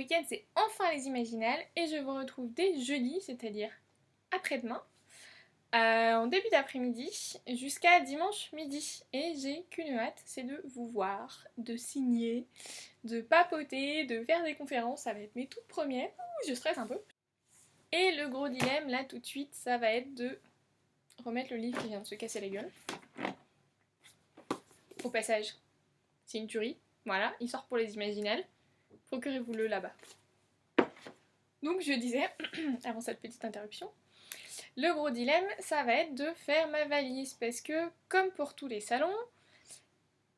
week-end, c'est enfin les Imaginales et je vous retrouve dès jeudi, c'est-à-dire après-demain, en début d'après-midi jusqu'à dimanche midi. Et j'ai qu'une hâte, c'est de vous voir, de signer, de papoter, de faire des conférences. Ça va être mes toutes premières. Ouh, je stresse un peu. Et le gros dilemme, là tout de suite, ça va être de remettre le livre qui vient de se casser la gueule. Au passage, c'est une tuerie. Voilà, il sort pour les Imaginales. Procurez-vous-le là-bas. Donc je disais, avant cette petite interruption, le gros dilemme, ça va être de faire ma valise parce que, comme pour tous les salons,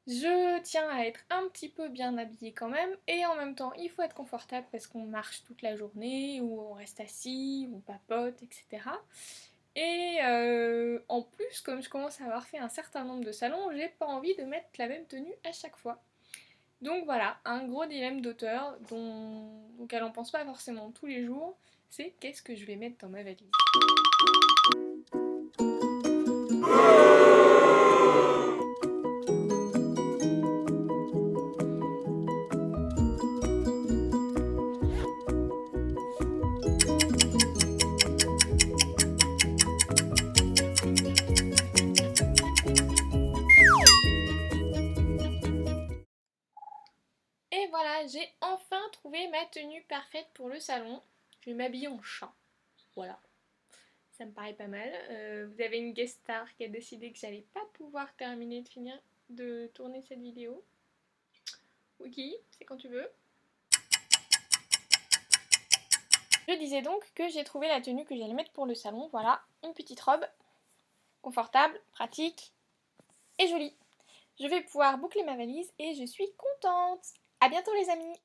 je tiens à être un petit peu bien habillée quand même et en même temps il faut être confortable parce qu'on marche toute la journée ou on reste assis, on papote, etc. Et en plus, comme je commence à avoir fait un certain nombre de salons, j'ai pas envie de mettre la même tenue à chaque fois. Donc voilà, un gros dilemme d'auteur auquel on pense pas forcément tous les jours, c'est qu'est-ce que je vais mettre dans ma valise. Et voilà, j'ai enfin trouvé ma tenue parfaite pour le salon. Je vais m'habiller en chat. Voilà, ça me paraît pas mal. Vous avez une guest star qui a décidé que j'allais pas pouvoir terminer de tourner cette vidéo. Ok, c'est quand tu veux. Je disais donc que j'ai trouvé la tenue que j'allais mettre pour le salon. Voilà, une petite robe, confortable, pratique et jolie. Je vais pouvoir boucler ma valise et je suis contente. À bientôt les amis.